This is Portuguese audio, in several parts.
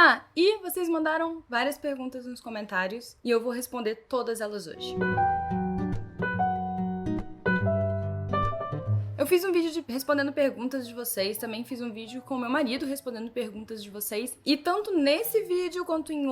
Ah, e vocês mandaram várias perguntas nos comentários e eu vou responder todas elas hoje. Eu fiz um vídeo respondendo perguntas de vocês, também fiz um vídeo com meu marido respondendo perguntas de vocês. E tanto nesse vídeo quanto em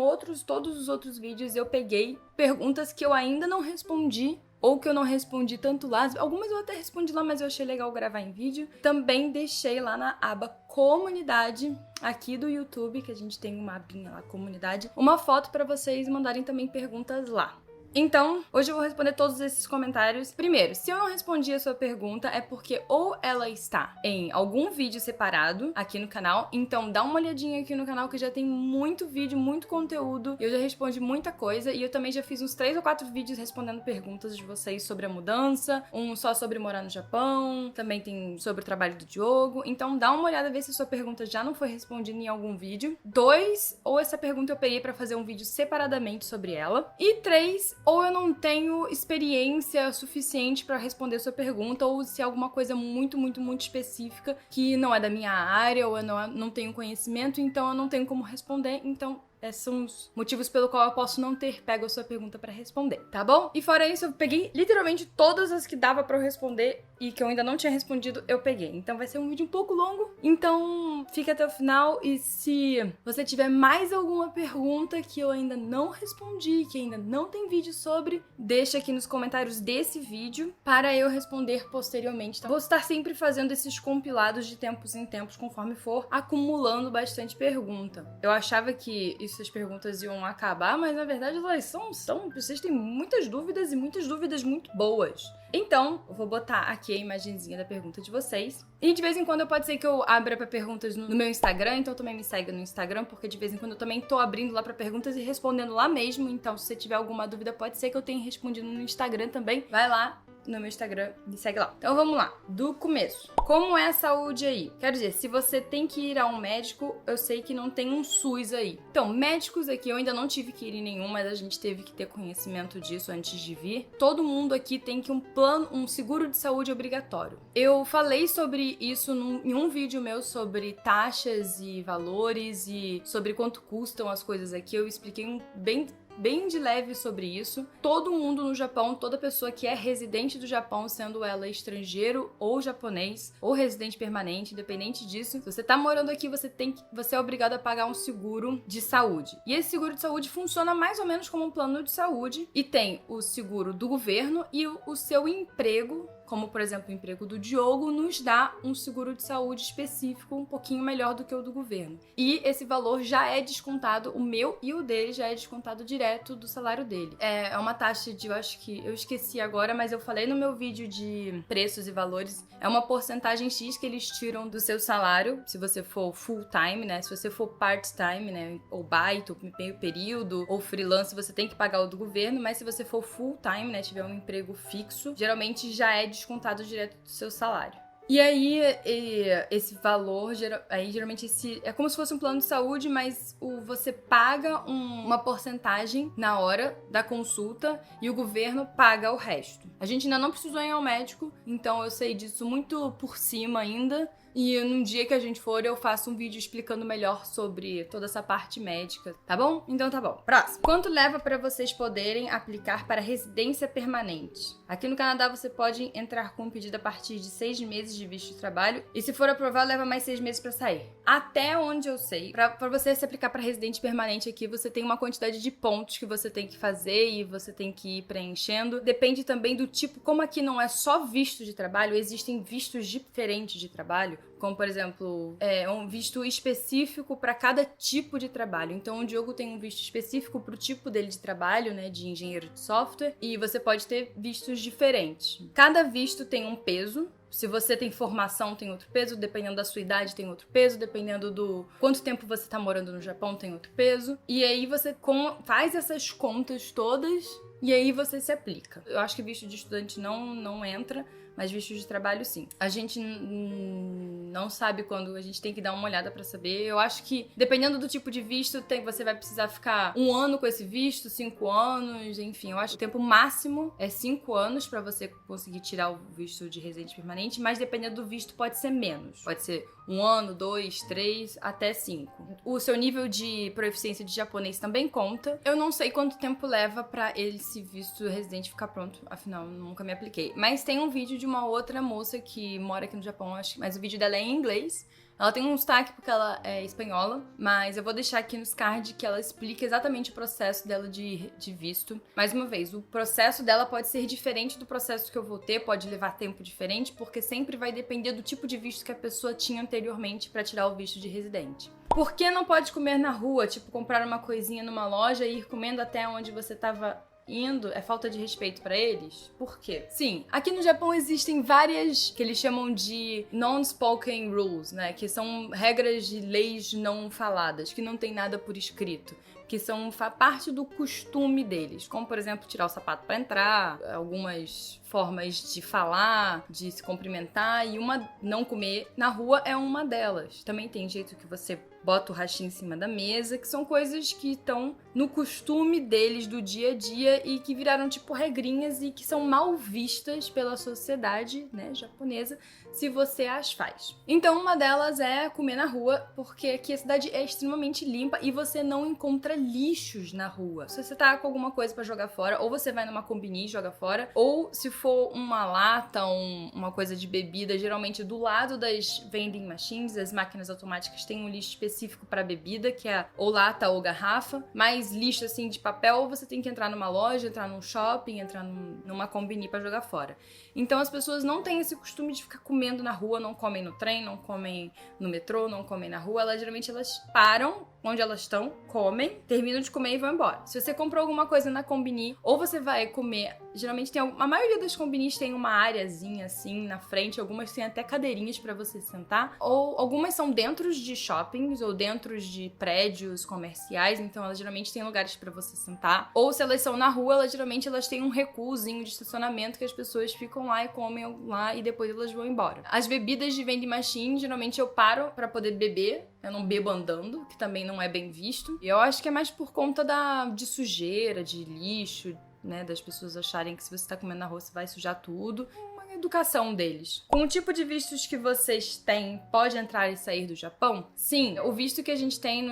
todos os outros vídeos, eu peguei perguntas que eu ainda não respondi, ou que eu não respondi tanto lá. Algumas eu até respondi lá, mas eu achei legal gravar em vídeo. Também deixei lá na aba comunidade aqui do YouTube, que a gente tem uma abinha lá, comunidade, uma foto para vocês mandarem também perguntas lá. Então, hoje eu vou responder todos esses comentários. Primeiro, se eu não respondi a sua pergunta, é porque ou ela está em algum vídeo separado aqui no canal, então dá uma olhadinha aqui no canal que já tem muito vídeo, muito conteúdo, eu já respondi muita coisa, e eu também já fiz uns 3 ou 4 vídeos respondendo perguntas de vocês sobre a mudança, um só sobre morar no Japão, também tem sobre o trabalho do Diogo, então dá uma olhada, ver se a sua pergunta já não foi respondida em algum vídeo. 2, ou essa pergunta eu peguei pra fazer um vídeo separadamente sobre ela. E 3, ou eu não tenho experiência suficiente pra responder sua pergunta, ou se é alguma coisa muito específica que não é da minha área, ou eu não tenho conhecimento, então eu não tenho como responder, então esses são os motivos pelo qual eu posso não ter pego a sua pergunta pra responder, tá bom? E fora isso, eu peguei literalmente todas as que dava pra eu responder e que eu ainda não tinha respondido, eu peguei. Então vai ser um vídeo um pouco longo, então fica até o final, e se você tiver mais alguma pergunta que eu ainda não respondi, que ainda não tem vídeo sobre, deixa aqui nos comentários desse vídeo para eu responder posteriormente, tá? Vou estar sempre fazendo esses compilados de tempos em tempos, conforme for acumulando bastante pergunta. Eu achava que essas perguntas iam acabar, mas na verdade elas são vocês têm muitas dúvidas e muitas dúvidas muito boas. Então, eu vou botar aqui a imagenzinha da pergunta de vocês. E de vez em quando pode ser que eu abra pra perguntas no meu Instagram, então também me segue no Instagram, porque de vez em quando eu também tô abrindo lá pra perguntas e respondendo lá mesmo. Então, se você tiver alguma dúvida, pode ser que eu tenha respondido no Instagram também. Vai lá no meu Instagram, me segue lá. Então vamos lá, do começo. Como é a saúde aí? Quero dizer, se você tem que ir a um médico, eu sei que não tem um SUS aí. Então, médicos aqui, eu ainda não tive que ir em nenhum, mas a gente teve que ter conhecimento disso antes de vir. Todo mundo aqui tem que um seguro de saúde obrigatório. Eu falei sobre isso em um vídeo meu sobre taxas e valores e sobre quanto custam as coisas aqui. Eu expliquei bem de leve sobre isso. Todo mundo no Japão, toda pessoa que é residente do Japão, sendo ela estrangeiro ou japonês, ou residente permanente, independente disso, se você tá morando aqui, você é obrigado a pagar um seguro de saúde. E esse seguro de saúde funciona mais ou menos como um plano de saúde, e tem o seguro do governo e o seu emprego, como por exemplo o emprego do Diogo, nos dá um seguro de saúde específico um pouquinho melhor do que o do governo. E esse valor já é descontado, o meu e o dele já é descontado direto do salário dele. É uma taxa de, eu esqueci agora, mas eu falei no meu vídeo de preços e valores, é uma porcentagem X que eles tiram do seu salário, se você for full time, né? Se você for part time, né? Ou baito, ou meio período, ou freelance, você tem que pagar o do governo, mas se você for full time, né? Tiver um emprego fixo, geralmente já é descontado direto do seu salário. E aí, esse valor, geralmente é como se fosse um plano de saúde, mas você paga uma porcentagem na hora da consulta e o governo paga o resto. A gente ainda não precisou ir ao médico, então eu sei disso muito por cima ainda. E num dia que a gente for, eu faço um vídeo explicando melhor sobre toda essa parte médica, tá bom? Então tá bom. Próximo. Quanto leva para vocês poderem aplicar para residência permanente? Aqui no Canadá você pode entrar com um pedido a partir de 6 meses de visto de trabalho, e se for aprovado, leva mais 6 meses para sair. Até onde eu sei, para você se aplicar para residente permanente aqui, você tem uma quantidade de pontos que você tem que fazer e você tem que ir preenchendo. Depende também do tipo, como aqui não é só visto de trabalho, existem vistos diferentes de trabalho, como por exemplo, um visto específico para cada tipo de trabalho. Então o Diogo tem um visto específico para o tipo dele de trabalho, né, de engenheiro de software, e você pode ter vistos diferentes. Cada visto tem um peso. Se você tem formação, tem outro peso, dependendo da sua idade tem outro peso, dependendo do quanto tempo você tá morando no Japão tem outro peso. E aí você faz essas contas todas e aí você se aplica. Eu acho que visto de estudante não entra, mas visto de trabalho sim. A gente não sabe quando, a gente tem que dar uma olhada pra saber. Eu acho que, dependendo do tipo de visto, você vai precisar ficar 1 ano com esse visto, 5 anos, enfim. Eu acho que o tempo máximo é 5 anos pra você conseguir tirar o visto de residente permanente, mas dependendo do visto pode ser menos. Pode ser 1 ano, 2, 3, até 5. O seu nível de proficiência de japonês também conta. Eu não sei quanto tempo leva pra esse visto residente ficar pronto, afinal, nunca me apliquei. Mas tem um vídeo de uma outra moça que mora aqui no Japão, acho, mas o vídeo dela é em inglês. Ela tem um sotaque porque ela é espanhola, mas eu vou deixar aqui nos cards que ela explica exatamente o processo dela de visto. Mais uma vez, o processo dela pode ser diferente do processo que eu vou ter, pode levar tempo diferente, porque sempre vai depender do tipo de visto que a pessoa tinha anteriormente para tirar o visto de residente. Por que não pode comer na rua? Tipo, comprar uma coisinha numa loja e ir comendo até onde você estava indo, é falta de respeito pra eles? Por quê? Sim, aqui no Japão existem várias que eles chamam de non-spoken rules, né? Que são regras de leis não faladas, que não tem nada por escrito, que são parte do costume deles, como por exemplo tirar o sapato pra entrar, algumas formas de falar, de se cumprimentar, e uma não comer na rua é uma delas. Também tem jeito que você bota o hashi em cima da mesa, que são coisas que estão no costume deles do dia a dia e que viraram tipo regrinhas e que são mal vistas pela sociedade, né, japonesa, se você as faz. Então uma delas é comer na rua, porque aqui a cidade é extremamente limpa e você não encontra lixos na rua. Se você tá com alguma coisa pra jogar fora, ou você vai numa combini e joga fora, ou se for uma lata, uma coisa de bebida, geralmente do lado das vending machines, as máquinas automáticas têm um lixo específico para bebida, que é ou lata ou garrafa, mas lixo assim de papel, ou você tem que entrar numa loja, entrar num shopping, entrar numa combini pra jogar fora. Então as pessoas não têm esse costume de ficar comendo na rua, não comem no trem, não comem no metrô, não comem na rua, geralmente elas param onde elas estão, comem, terminam de comer e vão embora. Se você comprou alguma coisa na combini, ou você vai comer, geralmente tem a maioria das combinis tem uma areazinha assim na frente, algumas têm até cadeirinhas pra você sentar, ou algumas são dentro de shoppings ou dentro de prédios comerciais, então elas geralmente têm lugares pra você sentar, ou se elas são na rua, geralmente elas têm um recuozinho de estacionamento que as pessoas ficam lá e comem lá e depois elas vão embora. As bebidas de vending machine, geralmente eu paro pra poder beber, eu não bebo andando, que também não é bem visto. E eu acho que é mais por conta de sujeira, de lixo, né? Das pessoas acharem que se você tá comendo na rua, você vai sujar tudo. Uma educação deles. Com o tipo de vistos que vocês têm, pode entrar e sair do Japão? Sim, o visto que a gente tem,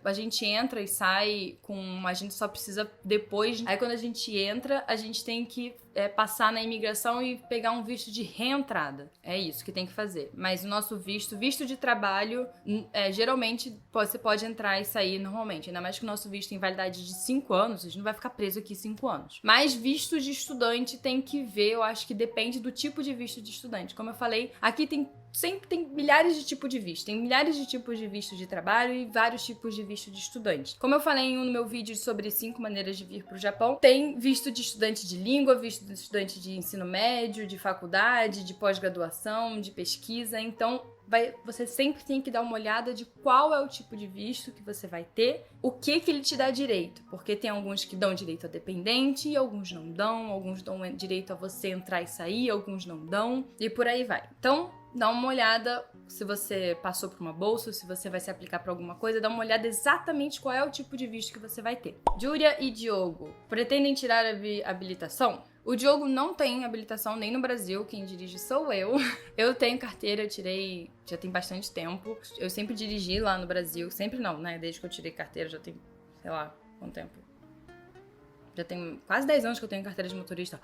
a gente entra e sai com... A gente só precisa depois... Aí quando a gente entra, a gente tem que passar na imigração e pegar um visto de reentrada. É isso que tem que fazer. Mas o nosso visto de trabalho, geralmente você pode entrar e sair normalmente. Ainda mais que o nosso visto tem validade de 5 anos, a gente não vai ficar preso aqui 5 anos. Mas visto de estudante tem que ver, eu acho que depende do tipo de visto de estudante. Como eu falei, aqui sempre tem milhares de tipos de visto. Tem milhares de tipos de visto de trabalho e vários tipos de visto de estudante. Como eu falei no meu vídeo sobre 5 maneiras de vir pro Japão, tem visto de estudante de língua, visto de estudante de ensino médio, de faculdade, de pós-graduação, de pesquisa. Então, você sempre tem que dar uma olhada de qual é o tipo de visto que você vai ter, o que ele te dá direito. Porque tem alguns que dão direito a dependente, alguns não dão, alguns dão direito a você entrar e sair, alguns não dão, e por aí vai. Então, dá uma olhada se você passou por uma bolsa, se você vai se aplicar para alguma coisa, dá uma olhada exatamente qual é o tipo de visto que você vai ter. Júlia e Diogo pretendem tirar a habilitação? O Diogo não tem habilitação nem no Brasil, quem dirige sou eu. Eu tenho carteira, eu tirei já tem bastante tempo. Eu sempre dirigi lá no Brasil, sempre não, né? Desde que eu tirei carteira já tem, sei lá, quanto tempo. Já tem quase 10 anos que eu tenho carteira de motorista.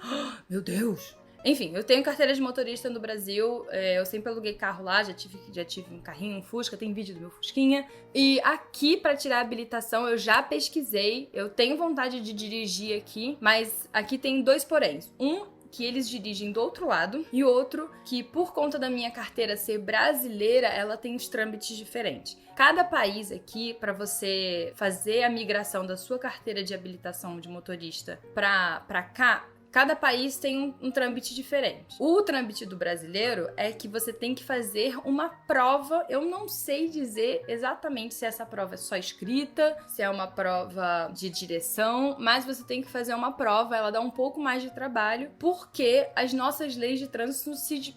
Meu Deus! Enfim, eu tenho carteira de motorista no Brasil, eu sempre aluguei carro lá, já tive um carrinho, um Fusca, tem vídeo do meu Fusquinha. E aqui, pra tirar a habilitação, eu já pesquisei, eu tenho vontade de dirigir aqui, mas aqui tem 2 poréns. Um, que eles dirigem do outro lado, e outro, que por conta da minha carteira ser brasileira, ela tem os trâmites diferentes. Cada país aqui, para você fazer a migração da sua carteira de habilitação de motorista pra cá, Cada país tem um trâmite diferente. O trâmite do brasileiro é que você tem que fazer uma prova. Eu não sei dizer exatamente se essa prova é só escrita, se é uma prova de direção, mas você tem que fazer uma prova, ela dá um pouco mais de trabalho, porque as nossas leis de trânsito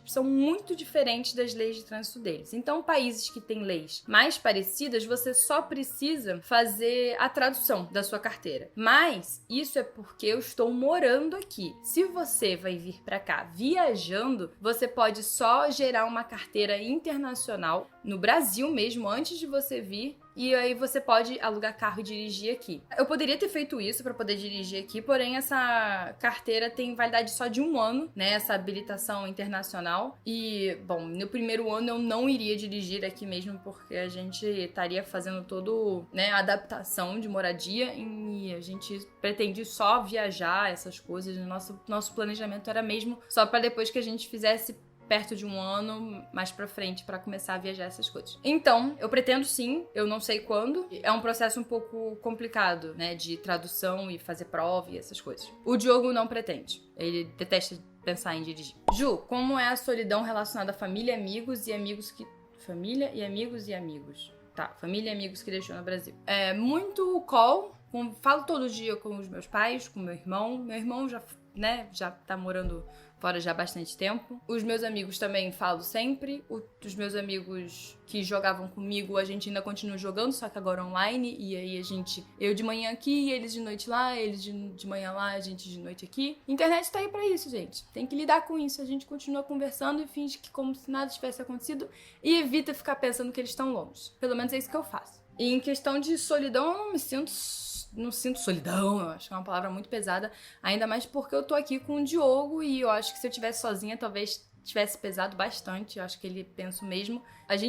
são muito diferentes das leis de trânsito deles. Então, países que têm leis mais parecidas, você só precisa fazer a tradução da sua carteira. Mas isso é porque eu estou morando aqui. Se você vai vir para cá viajando, você pode só gerar uma carteira internacional no Brasil mesmo, antes de você vir, e aí você pode alugar carro e dirigir aqui. Eu poderia ter feito isso para poder dirigir aqui, porém essa carteira tem validade só de 1 ano, né, essa habilitação internacional. E, bom, no primeiro ano eu não iria dirigir aqui mesmo, porque a gente estaria fazendo todo, né, a adaptação de moradia e a gente pretende só viajar, essas coisas. Nosso planejamento era mesmo só para depois que a gente fizesse perto de 1 ano mais pra frente pra começar a viajar essas coisas. Então, eu pretendo sim, eu não sei quando. É um processo um pouco complicado, né, de tradução e fazer prova e essas coisas. O Diogo não pretende. Ele detesta pensar em dirigir. Ju, como é a solidão relacionada à família, amigos e amigos que... Família e amigos e amigos. Tá, família e amigos que deixou no Brasil. É muito call. Falo todo dia com os meus pais, com meu irmão. Meu irmão já, né, já tá morando fora já há bastante tempo. Os meus amigos também falo sempre. Os meus amigos que jogavam comigo, a gente ainda continua jogando, só que agora online. E aí eu de manhã aqui, eles de noite lá, eles de manhã lá, a gente de noite aqui. Internet tá aí pra isso, gente. Tem que lidar com isso. A gente continua conversando e finge que como se nada tivesse acontecido e evita ficar pensando que eles estão longe. Pelo menos é isso que eu faço. E em questão de solidão, eu não sinto solidão, eu acho que é uma palavra muito pesada, ainda mais porque eu tô aqui com o Diogo e eu acho que se eu tivesse sozinha, talvez tivesse pesado bastante, eu acho que ele pensa o mesmo.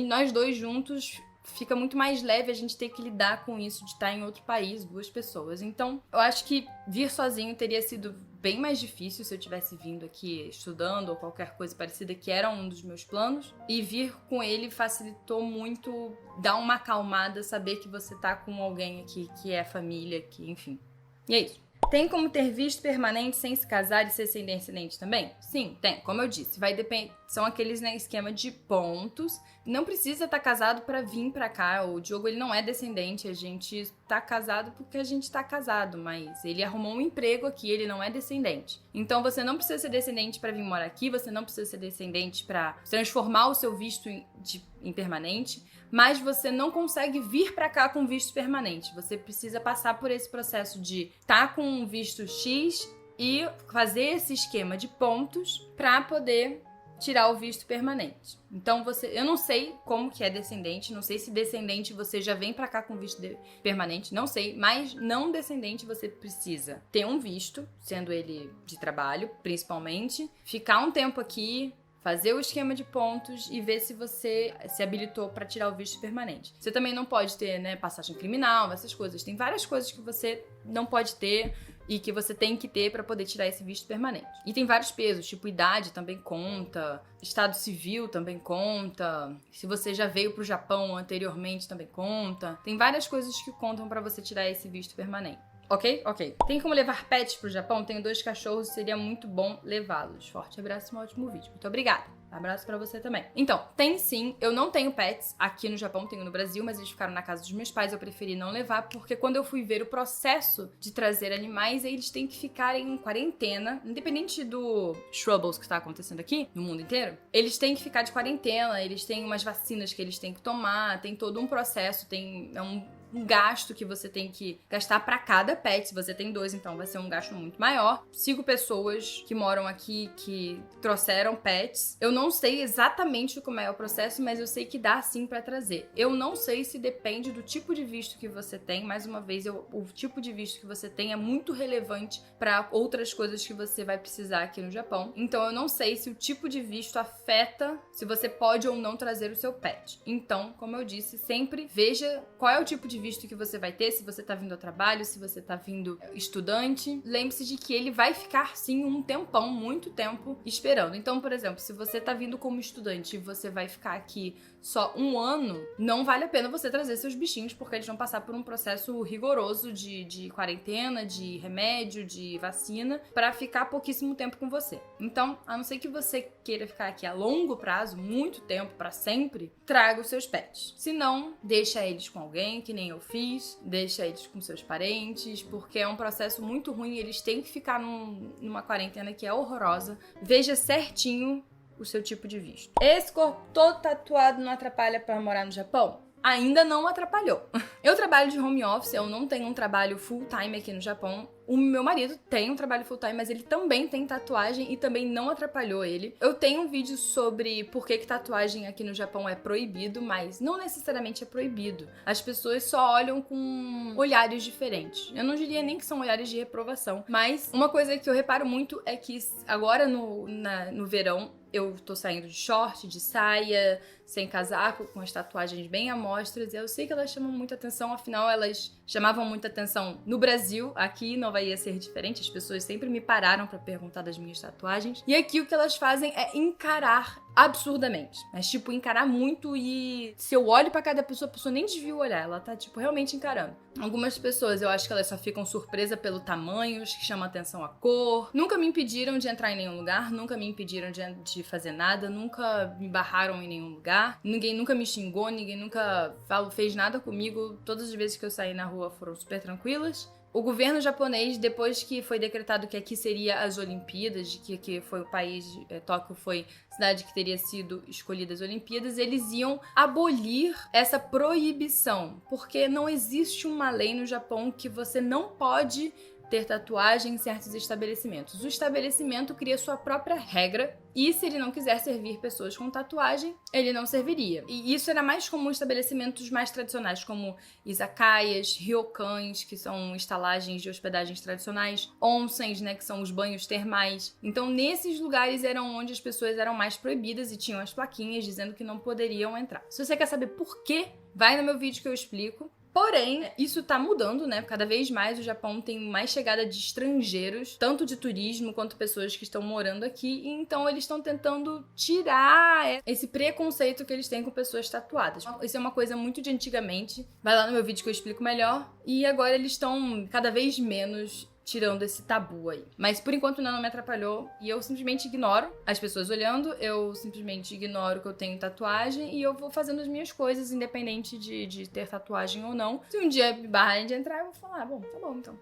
Nós dois juntos, fica muito mais leve a gente ter que lidar com isso de estar em outro país, 2 pessoas. Então, eu acho que vir sozinho teria sido bem mais difícil se eu tivesse vindo aqui estudando ou qualquer coisa parecida, que era um dos meus planos. E vir com ele facilitou muito, dar uma acalmada, saber que você tá com alguém aqui que é família, que enfim. E é isso. Tem como ter visto permanente sem se casar e ser sem descendente também? Sim, tem. Como eu disse, vai depender. São aqueles, né, esquema de pontos. Não precisa estar casado pra vir pra cá. O Diogo, ele não é descendente. A gente tá casado porque a gente tá casado, mas ele arrumou um emprego aqui, ele não é descendente. Então você não precisa ser descendente pra vir morar aqui, você não precisa ser descendente pra transformar o seu visto em permanente, mas você não consegue vir pra cá com visto permanente. Você precisa passar por esse processo de estar com um visto X e fazer esse esquema de pontos pra poder tirar o visto permanente. Então eu não sei como que é descendente, não sei se descendente você já vem pra cá com visto permanente, não sei, mas não descendente você precisa ter um visto, sendo ele de trabalho, principalmente, ficar um tempo aqui, fazer o esquema de pontos e ver se você se habilitou para tirar o visto permanente. Você também não pode ter, né, passagem criminal, essas coisas. Tem várias coisas que você não pode ter e que você tem que ter para poder tirar esse visto permanente. E tem vários pesos, tipo idade também conta, estado civil também conta, se você já veio pro Japão anteriormente também conta. Tem várias coisas que contam para você tirar esse visto permanente. Ok? Ok. Tem como levar pets pro Japão? Tenho 2 cachorros, seria muito bom levá-los. Forte abraço e um ótimo vídeo. Muito obrigada. Abraço pra você também. Então, tem sim. Eu não tenho pets aqui no Japão, tenho no Brasil, mas eles ficaram na casa dos meus pais. Eu preferi não levar, porque quando eu fui ver o processo de trazer animais, eles têm que ficar em quarentena, independente do troubles que tá acontecendo aqui, no mundo inteiro. Eles têm que ficar de quarentena, eles têm umas vacinas que eles têm que tomar, tem todo um processo, é um gasto que você tem que gastar pra cada pet. Se você tem 2, então vai ser um gasto muito maior. Sigo pessoas que moram aqui que trouxeram pets. Eu não sei exatamente como é o processo, mas eu sei que dá sim pra trazer. Eu não sei se depende do tipo de visto que você tem. Mais uma vez, o tipo de visto que você tem é muito relevante pra outras coisas que você vai precisar aqui no Japão. Então eu não sei se o tipo de visto afeta se você pode ou não trazer o seu pet. Então, como eu disse, sempre veja qual é o tipo de visto que você vai ter, se você tá vindo ao trabalho, se você tá vindo estudante. Lembre-se de que ele vai ficar, sim, um tempão, muito tempo esperando. Então, por exemplo, se você tá vindo como estudante e você vai ficar aqui só um ano, não vale a pena você trazer seus bichinhos, porque eles vão passar por um processo rigoroso de quarentena, de remédio, de vacina, pra ficar pouquíssimo tempo com você. Então, a não ser que você queira ficar aqui a longo prazo, muito tempo, pra sempre, traga os seus pets. Se não, deixa eles com alguém, que nem eu fiz, deixa eles com seus parentes, porque é um processo muito ruim, eles têm que ficar numa quarentena que é horrorosa. Veja certinho o seu tipo de visto. Esse corpo todo tatuado não atrapalha para morar no Japão? Ainda não atrapalhou. Eu trabalho de home office, eu não tenho um trabalho full time aqui no Japão. O meu marido tem um trabalho full time, mas ele também tem tatuagem e também não atrapalhou ele. Eu tenho um vídeo sobre por que tatuagem aqui no Japão é proibido, mas não necessariamente é proibido. As pessoas só olham com olhares diferentes. Eu não diria nem que são olhares de reprovação, mas uma coisa que eu reparo muito é que agora no verão eu tô saindo de short, de saia, sem casaco, com as tatuagens bem à mostras. E eu sei que elas chamam muita atenção, afinal elas chamavam muita atenção no Brasil. Aqui não vai ser diferente, as pessoas sempre me pararam pra perguntar das minhas tatuagens. E aqui o que elas fazem é encarar absurdamente. Mas, tipo, encarar muito e se eu olho pra cada pessoa, a pessoa nem desvia o olhar. Ela tá, tipo, realmente encarando. Algumas pessoas, eu acho que elas só ficam surpresas pelo tamanho, que chama atenção a cor. Nunca me impediram de entrar em nenhum lugar, nunca me impediram de fazer nada, nunca me barraram em nenhum lugar. Ninguém nunca me xingou, ninguém nunca fez nada comigo. Todas as vezes que eu saí na rua foram super tranquilas. O governo japonês, depois que foi decretado que aqui seria as Olimpíadas, que foi o país, Tóquio foi a cidade que teria sido escolhida as Olimpíadas, eles iam abolir essa proibição, porque não existe uma lei no Japão que você não pode ter tatuagem em certos estabelecimentos. O estabelecimento cria sua própria regra e se ele não quiser servir pessoas com tatuagem, ele não serviria. E isso era mais comum em estabelecimentos mais tradicionais, como izakayas, ryokans, que são estalagens de hospedagens tradicionais, onsens, né, que são os banhos termais. Então, nesses lugares eram onde as pessoas eram mais proibidas e tinham as plaquinhas dizendo que não poderiam entrar. Se você quer saber por quê, vai no meu vídeo que eu explico. Porém, isso tá mudando, né? Cada vez mais o Japão tem mais chegada de estrangeiros, tanto de turismo quanto pessoas que estão morando aqui, e então eles estão tentando tirar esse preconceito que eles têm com pessoas tatuadas. Isso é uma coisa muito de antigamente. Vai lá no meu vídeo que eu explico melhor. E agora eles estão cada vez menos tirando esse tabu aí. Mas por enquanto não me atrapalhou e eu simplesmente ignoro as pessoas olhando, eu simplesmente ignoro que eu tenho tatuagem e eu vou fazendo as minhas coisas, independente de ter tatuagem ou não. Se um dia me barrarem de entrar, eu vou falar, bom, tá bom então.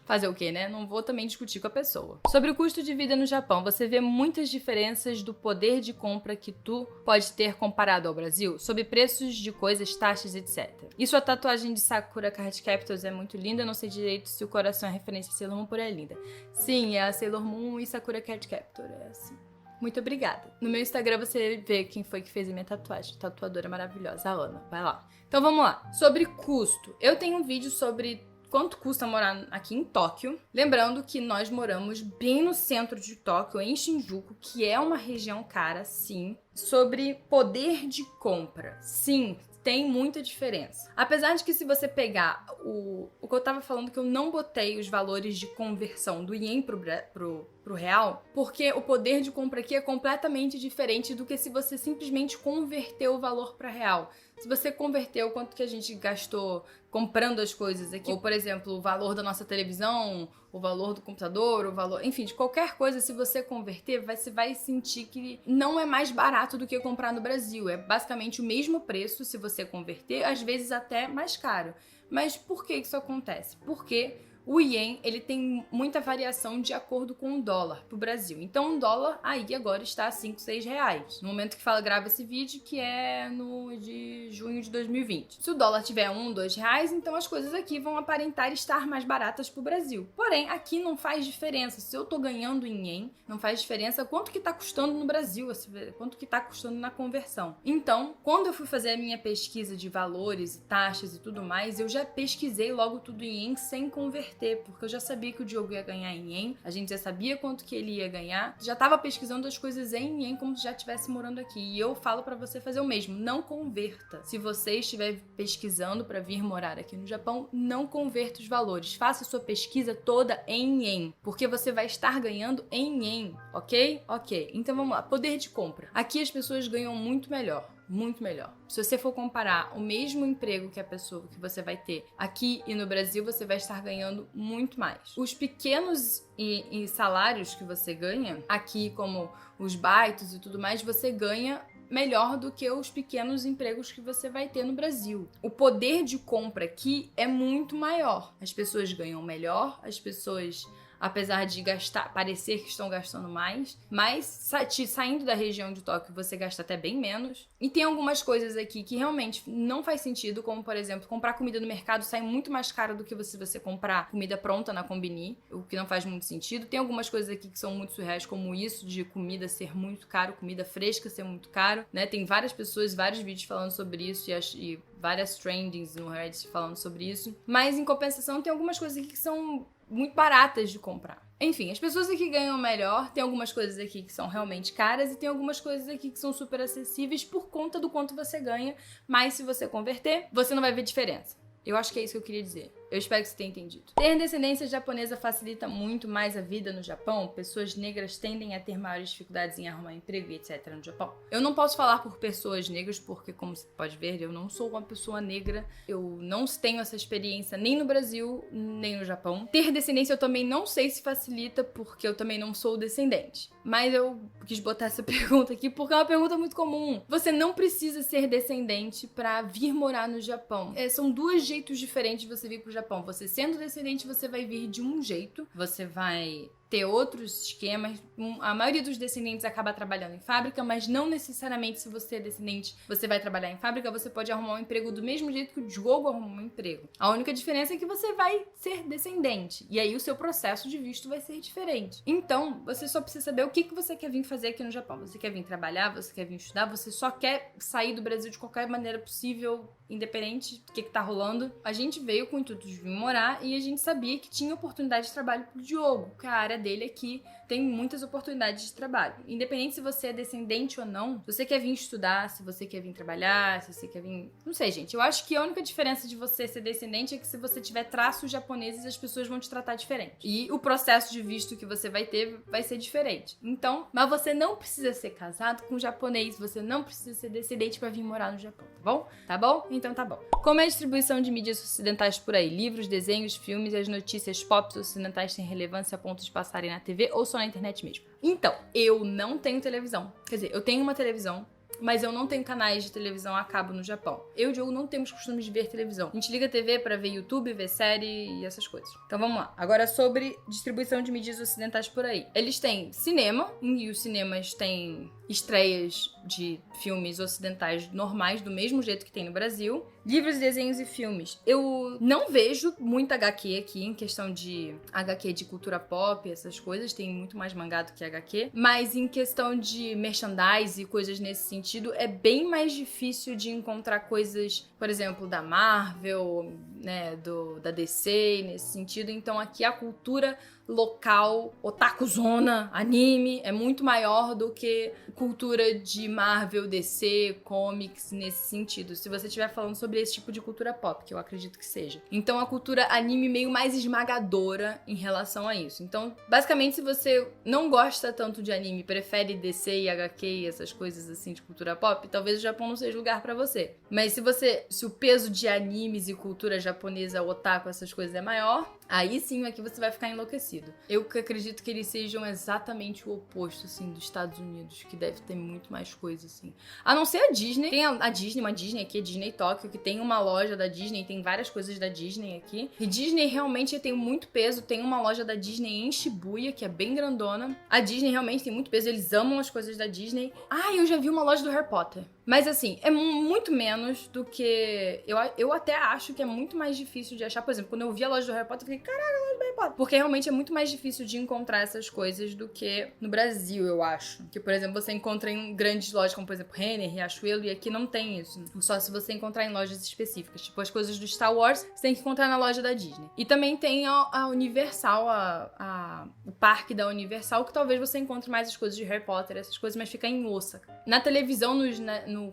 Fazer o quê, né? Não vou também discutir com a pessoa. Sobre o custo de vida no Japão, você vê muitas diferenças do poder de compra que tu pode ter comparado ao Brasil? Sobre preços de coisas, taxas, etc. E sua tatuagem de Sakura Card Captors é muito linda, não sei direito se o coração é referência a Sailor Moon, porém é linda. Sim, é a Sailor Moon e Sakura Card Captor, é assim. Muito obrigada. No meu Instagram você vê quem foi que fez a minha tatuagem. Tatuadora maravilhosa, a Ana. Vai lá. Então vamos lá. Sobre custo. Eu tenho um vídeo sobre quanto custa morar aqui em Tóquio. Lembrando que nós moramos bem no centro de Tóquio, em Shinjuku, que é uma região cara, sim. Sobre poder de compra. Sim, tem muita diferença. Apesar de que se você pegar o que eu tava falando, que eu não botei os valores de conversão do ien pro real, porque o poder de compra aqui é completamente diferente do que se você simplesmente converter o valor para real. Se você converteu quanto que a gente gastou comprando as coisas aqui, ou por exemplo, o valor da nossa televisão, o valor do computador, o valor, enfim, de qualquer coisa, se você converter, você vai sentir que não é mais barato do que comprar no Brasil. É basicamente o mesmo preço se você converter, às vezes até mais caro. Mas por que isso acontece? Porque o ien, ele tem muita variação de acordo com o dólar pro Brasil. Então, o dólar aí agora está a 5, 6 reais. No momento que grava esse vídeo, que é no de junho de 2020. Se o dólar tiver 1, 2 reais, então as coisas aqui vão aparentar estar mais baratas pro Brasil. Porém, aqui não faz diferença. Se eu tô ganhando em ien, não faz diferença quanto que tá custando no Brasil, quanto que tá custando na conversão. Então, quando eu fui fazer a minha pesquisa de valores e taxas e tudo mais, eu já pesquisei logo tudo em ien sem converter, porque eu já sabia que o Diogo ia ganhar em ien, a gente já sabia quanto que ele ia ganhar, já tava pesquisando as coisas em ien como se já estivesse morando aqui, e eu falo pra você fazer o mesmo, não converta. Se você estiver pesquisando pra vir morar aqui no Japão, não converta os valores, faça sua pesquisa toda em ien, porque você vai estar ganhando em ien, ok? Ok, então vamos lá, poder de compra. Aqui as pessoas ganham muito melhor. muito melhor. Se você for comparar o mesmo emprego que a pessoa que você vai ter aqui e no Brasil, você vai estar ganhando muito mais. Os pequenos e salários que você ganha aqui, como os baitos e tudo mais, você ganha melhor do que os pequenos empregos que você vai ter no Brasil. O poder de compra aqui é muito maior. As pessoas ganham melhor, as pessoas, apesar de parecer que estão gastando mais, mas saindo da região de Tóquio você gasta até bem menos. E tem algumas coisas aqui que realmente não faz sentido, como por exemplo, comprar comida no mercado sai muito mais caro do que se você comprar comida pronta na Combini, o que não faz muito sentido. Tem algumas coisas aqui que são muito surreais, como isso de comida ser muito caro, comida fresca ser muito caro, né? Tem várias pessoas, vários vídeos falando sobre isso e várias trendings no Reddit falando sobre isso. Mas em compensação tem algumas coisas aqui que são muito baratas de comprar. Enfim, as pessoas aqui ganham melhor, tem algumas coisas aqui que são realmente caras e tem algumas coisas aqui que são super acessíveis por conta do quanto você ganha, mas se você converter, você não vai ver diferença. Eu acho que é isso que eu queria dizer. Eu espero que você tenha entendido. Ter descendência japonesa facilita muito mais a vida no Japão. Pessoas negras tendem a ter maiores dificuldades em arrumar emprego e etc. no Japão. Eu não posso falar por pessoas negras, porque, como você pode ver, eu não sou uma pessoa negra. Eu não tenho essa experiência nem no Brasil, nem no Japão. Ter descendência eu também não sei se facilita, porque eu também não sou descendente. Mas eu quis botar essa pergunta aqui, porque é uma pergunta muito comum. Você não precisa ser descendente pra vir morar no Japão. São dois jeitos diferentes de você vir pro Japão. Você sendo descendente, você vai vir de um jeito, você vai ter outros esquemas. A maioria dos descendentes acaba trabalhando em fábrica, mas não necessariamente se você é descendente, você vai trabalhar em fábrica, você pode arrumar um emprego do mesmo jeito que o Diogo arrumou um emprego. A única diferença é que você vai ser descendente, e aí o seu processo de visto vai ser diferente. Então, você só precisa saber o que você quer vir fazer aqui no Japão. Você quer vir trabalhar, você quer vir estudar, você só quer sair do Brasil de qualquer maneira possível, independente do que tá rolando. A gente veio com o intuito de vir morar e a gente sabia que tinha oportunidade de trabalho pro Diogo, que a área dele aqui tem muitas oportunidades de trabalho. Independente se você é descendente ou não, se você quer vir estudar, se você quer vir trabalhar, se você quer vir... Não sei, gente. Eu acho que a única diferença de você ser descendente é que se você tiver traços japoneses, as pessoas vão te tratar diferente. E o processo de visto que você vai ter vai ser diferente. Então, mas você não precisa ser casado com japonês, você não precisa ser descendente pra vir morar no Japão, tá bom? Tá bom? Então tá bom. Como é a distribuição de mídias ocidentais por aí? Livros, desenhos, filmes e as notícias pop ocidentais têm relevância a ponto de passarem na TV ou só na internet mesmo? Então, eu não tenho televisão. Quer dizer, eu tenho uma televisão, mas eu não tenho canais de televisão a cabo no Japão. Eu e o Diogo não temos costume de ver televisão. A gente liga a TV pra ver YouTube, ver série e essas coisas. Então vamos lá. Agora sobre distribuição de mídias ocidentais por aí. Eles têm cinema, e os cinemas têm estreias de filmes ocidentais normais, do mesmo jeito que tem no Brasil. Livros, desenhos e filmes. Eu não vejo muito HQ aqui, em questão de HQ de cultura pop, essas coisas. Tem muito mais mangá do que HQ. Mas em questão de merchandise e coisas nesse sentido, é bem mais difícil de encontrar coisas, por exemplo, da Marvel, né, da DC, nesse sentido. Então aqui a cultura local, otakuzona, anime, é muito maior do que cultura de Marvel, DC, comics, nesse sentido. Se você estiver falando sobre esse tipo de cultura pop, que eu acredito que seja. Então a cultura anime meio mais esmagadora em relação a isso. Então, basicamente, se você não gosta tanto de anime, prefere DC e HQ e essas coisas assim de cultura pop, talvez o Japão não seja lugar pra você. Mas se o peso de animes e cultura japonesa, otaku, essas coisas é maior, aí sim é que você vai ficar enlouquecido. Eu acredito que eles sejam exatamente o oposto, assim, dos Estados Unidos, que deve ter muito mais coisa, assim. A não ser a Disney. Tem a Disney, uma Disney aqui, a Disney Tóquio, que tem uma loja da Disney, tem várias coisas da Disney aqui. E Disney realmente tem muito peso, tem uma loja da Disney em Shibuya, que é bem grandona. A Disney realmente tem muito peso, eles amam as coisas da Disney. Ah, eu já vi uma loja do Harry Potter. Mas assim, é muito menos do que... Eu até acho que é muito mais difícil de achar. Por exemplo, quando eu vi a loja do Harry Potter, eu fiquei, caralho, a loja do Harry Potter. Porque realmente é muito mais difícil de encontrar essas coisas do que no Brasil, eu acho. Que, por exemplo, você encontra em grandes lojas, como por exemplo, Renner, Riachuelo, e aqui não tem isso. Só se você encontrar em lojas específicas. Tipo, as coisas do Star Wars, você tem que encontrar na loja da Disney. E também tem a Universal, o parque da Universal, que talvez você encontre mais as coisas de Harry Potter, essas coisas, mas fica em Osaka. Na televisão,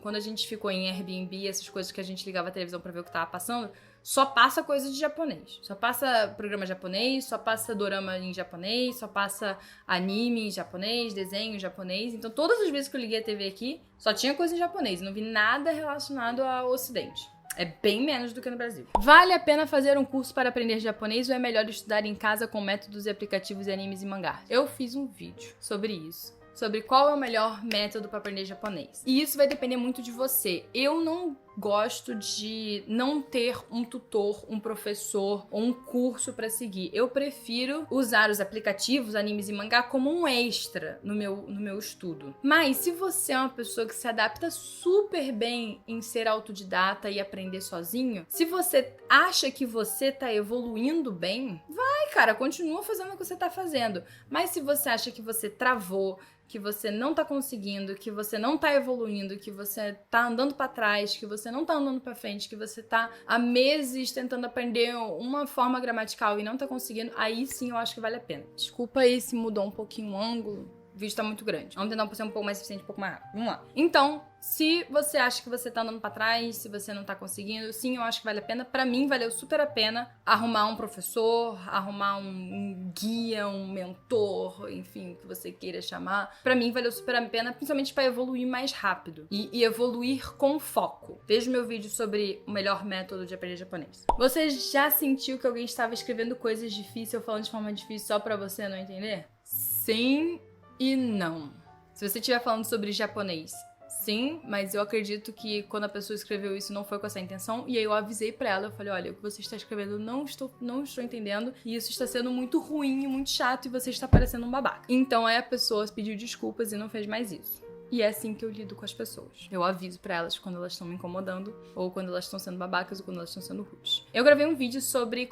quando a gente ficou em Airbnb, essas coisas que a gente ligava a televisão pra ver o que tava passando, só passa coisa de japonês. Só passa programa japonês, só passa dorama em japonês, só passa anime em japonês, desenho em japonês. Então todas as vezes que eu liguei a TV aqui, só tinha coisa em japonês. Não vi nada relacionado ao Ocidente. É bem menos do que no Brasil. Vale a pena fazer um curso para aprender japonês ou é melhor estudar em casa com métodos e aplicativos de animes e mangás? Eu fiz um vídeo sobre isso. Sobre qual é o melhor método para aprender japonês. E isso vai depender muito de você. Eu não gosto de não ter um tutor, um professor ou um curso para seguir. Eu prefiro usar os aplicativos, animes e mangá como um extra no meu estudo. Mas se você é uma pessoa que se adapta super bem em ser autodidata e aprender sozinho, se você acha que você tá evoluindo bem, vai, cara, continua fazendo o que você tá fazendo. Mas se você acha que você travou, que você não tá conseguindo, que você não tá evoluindo, que você tá andando pra trás, que você não tá andando pra frente, que você tá há meses tentando aprender uma forma gramatical e não tá conseguindo, aí sim eu acho que vale a pena. Desculpa aí se mudou um pouquinho o ângulo. O vídeo tá muito grande. Vamos tentar ser um pouco mais eficiente, um pouco mais rápido. Vamos lá. Então, se você acha que você tá andando pra trás, se você não tá conseguindo, sim, eu acho que vale a pena. Pra mim, valeu super a pena arrumar um professor, arrumar um guia, um mentor, enfim, o que você queira chamar. Pra mim, valeu super a pena, principalmente pra evoluir mais rápido. E evoluir com foco. Veja o meu vídeo sobre o melhor método de aprender japonês. Você já sentiu que alguém estava escrevendo coisas difíceis ou falando de forma difícil só pra você não entender? Sim e não. Se você estiver falando sobre japonês, sim, mas eu acredito que quando a pessoa escreveu isso não foi com essa intenção, e aí eu avisei pra ela, eu falei, olha, o que você está escrevendo não estou entendendo, e isso está sendo muito ruim e muito chato, e você está parecendo um babaca. Então aí a pessoa pediu desculpas e não fez mais isso. E é assim que eu lido com as pessoas. Eu aviso pra elas quando elas estão me incomodando, ou quando elas estão sendo babacas, ou quando elas estão sendo rudes. Eu gravei um vídeo sobre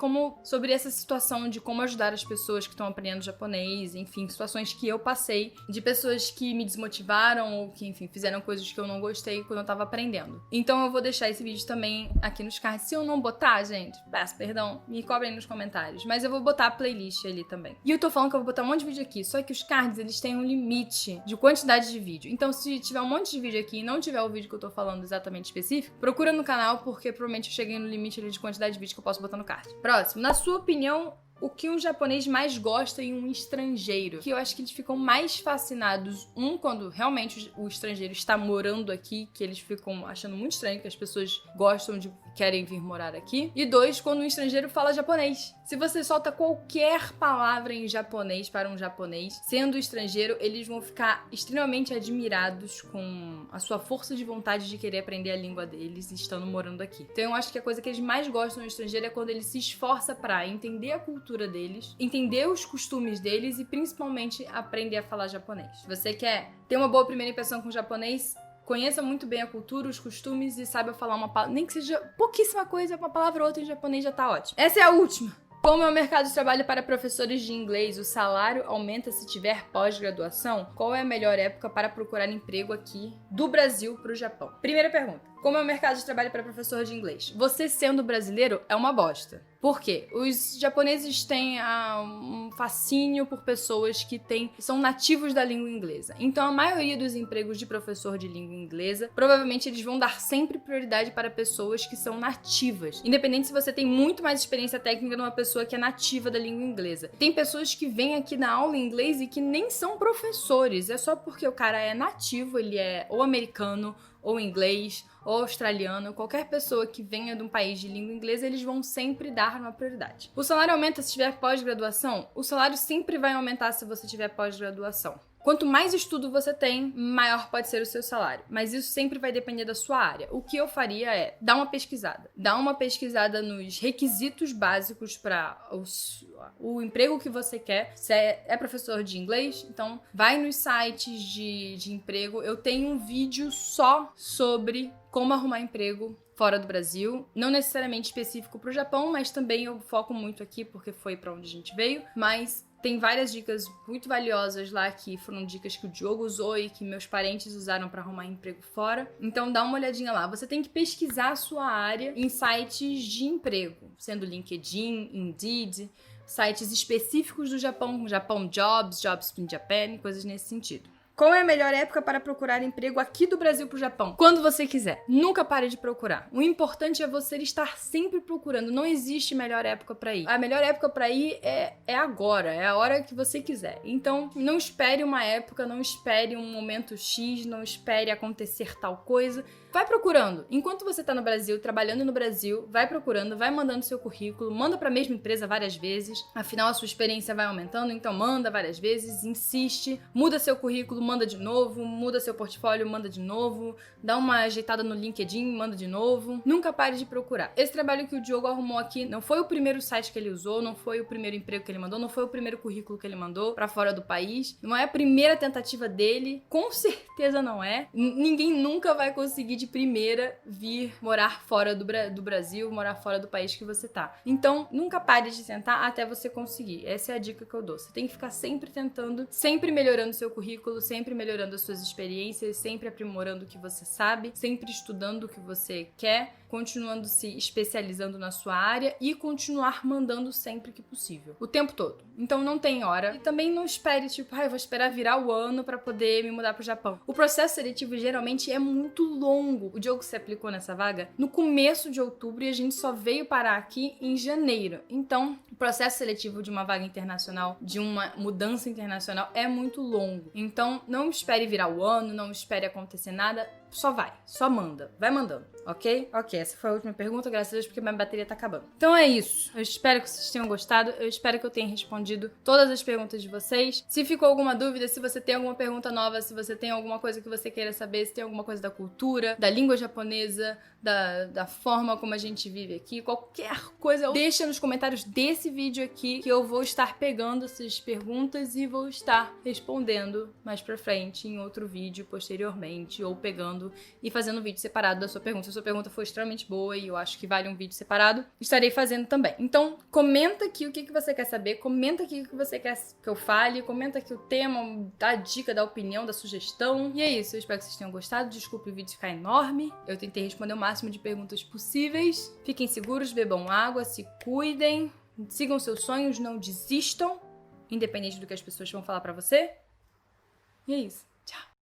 essa situação de como ajudar as pessoas que estão aprendendo japonês, enfim, situações que eu passei, de pessoas que me desmotivaram, ou que, enfim, fizeram coisas que eu não gostei quando eu tava aprendendo. Então eu vou deixar esse vídeo também aqui nos cards. Se eu não botar, gente, peço perdão, me cobrem nos comentários. Mas eu vou botar a playlist ali também. E eu tô falando que eu vou botar um monte de vídeo aqui, só que os cards, eles têm um limite de quantidade de vídeo. Então, se tiver um monte de vídeo aqui e não tiver o vídeo que eu tô falando exatamente específico, procura no canal, porque provavelmente eu cheguei no limite ali de quantidade de vídeo que eu posso botar no card. Próximo, na sua opinião, o que um japonês mais gosta em um estrangeiro? Que eu acho que eles ficam mais fascinados, quando realmente o estrangeiro está morando aqui, que eles ficam achando muito estranho que as pessoas querem vir morar aqui. E 2, quando um estrangeiro fala japonês. Se você solta qualquer palavra em japonês para um japonês, sendo estrangeiro, eles vão ficar extremamente admirados com a sua força de vontade de querer aprender a língua deles estando morando aqui. Então eu acho que a coisa que eles mais gostam no estrangeiro é quando ele se esforça para entender a cultura deles, entender os costumes deles e principalmente aprender a falar japonês. Se você quer ter uma boa primeira impressão com o japonês, conheça muito bem a cultura, os costumes e saiba falar uma palavra, nem que seja pouquíssima coisa, uma palavra ou outra em japonês já tá ótimo. Essa é a última. Como é o mercado de trabalho para professores de inglês? O salário aumenta se tiver pós-graduação? Qual é a melhor época para procurar emprego aqui do Brasil para o Japão? Primeira pergunta. Como é o mercado de trabalho para professor de inglês? Você sendo brasileiro é uma bosta. Por quê? Os japoneses têm um fascínio por pessoas que são nativos da língua inglesa. Então, a maioria dos empregos de professor de língua inglesa, provavelmente eles vão dar sempre prioridade para pessoas que são nativas. Independente se você tem muito mais experiência técnica numa pessoa que é nativa da língua inglesa. Tem pessoas que vêm aqui na aula em inglês e que nem são professores. É só porque o cara é nativo, ele é ou americano, ou inglês, ou australiano, qualquer pessoa que venha de um país de língua inglesa, eles vão sempre dar uma prioridade. O salário aumenta se tiver pós-graduação? O salário sempre vai aumentar se você tiver pós-graduação. Quanto mais estudo você tem, maior pode ser o seu salário. Mas isso sempre vai depender da sua área. O que eu faria é dar uma pesquisada. Dar uma pesquisada nos requisitos básicos para o emprego que você quer. Se é professor de inglês, então vai nos sites de emprego. Eu tenho um vídeo só sobre como arrumar emprego fora do Brasil, não necessariamente específico para o Japão, mas também eu foco muito aqui porque foi para onde a gente veio, mas tem várias dicas muito valiosas lá que foram dicas que o Diogo usou e que meus parentes usaram para arrumar emprego fora. Então dá uma olhadinha lá. Você tem que pesquisar a sua área em sites de emprego, sendo LinkedIn, Indeed, sites específicos do Japão, Japão Jobs, Jobs in Japan, coisas nesse sentido. Qual é a melhor época para procurar emprego aqui do Brasil pro Japão? Quando você quiser. Nunca pare de procurar. O importante é você estar sempre procurando. Não existe melhor época para ir. A melhor época para ir é agora, é a hora que você quiser. Então, não espere uma época, não espere um momento X, não espere acontecer tal coisa. Vai procurando. Enquanto você tá no Brasil, trabalhando no Brasil, vai procurando, vai mandando seu currículo, manda pra mesma empresa várias vezes. Afinal, a sua experiência vai aumentando, então manda várias vezes, insiste, muda seu currículo, manda de novo, muda seu portfólio, manda de novo, dá uma ajeitada no LinkedIn, manda de novo. Nunca pare de procurar. Esse trabalho que o Diogo arrumou aqui não foi o primeiro site que ele usou, não foi o primeiro emprego que ele mandou, não foi o primeiro currículo que ele mandou pra fora do país, não é a primeira tentativa dele, com certeza não é. Ninguém nunca vai conseguir de primeira vir morar fora do Brasil, morar fora do país que você tá. Então, nunca pare de tentar até você conseguir. Essa é a dica que eu dou. Você tem que ficar sempre tentando, sempre melhorando seu currículo, sempre melhorando as suas experiências, sempre aprimorando o que você sabe, sempre estudando o que você quer, continuando se especializando na sua área e continuar mandando sempre que possível. O tempo todo. Então não tem hora. E também não espere, tipo, eu vou esperar virar o ano pra poder me mudar pro Japão. O processo seletivo geralmente é muito longo. O Diogo se aplicou nessa vaga no começo de outubro e a gente só veio parar aqui em janeiro. Então, o processo seletivo de uma vaga internacional, de uma mudança internacional, é muito longo. Então, não espere virar o ano, não espere acontecer nada. Só vai, só manda. Vai mandando, ok? Ok, essa foi a última pergunta, graças a Deus, porque minha bateria tá acabando. Então é isso. Eu espero que vocês tenham gostado. Eu espero que eu tenha respondido todas as perguntas de vocês. Se ficou alguma dúvida, se você tem alguma pergunta nova, se você tem alguma coisa que você queira saber, se tem alguma coisa da cultura, da língua japonesa, da forma como a gente vive aqui, qualquer coisa, deixa nos comentários desse vídeo aqui que eu vou estar pegando essas perguntas e vou estar respondendo mais pra frente em outro vídeo posteriormente, ou pegando e fazendo um vídeo separado da sua pergunta. Se a sua pergunta for extremamente boa e eu acho que vale um vídeo separado, estarei fazendo também. Então, comenta aqui o que você quer saber, comenta aqui o que você quer que eu fale, comenta aqui o tema, dá dica, dá opinião, dá sugestão. E é isso, eu espero que vocês tenham gostado. Desculpe o vídeo ficar enorme. Eu tentei responder o máximo de perguntas possíveis. Fiquem seguros, bebam água, se cuidem, sigam seus sonhos, não desistam, independente do que as pessoas vão falar pra você. E é isso.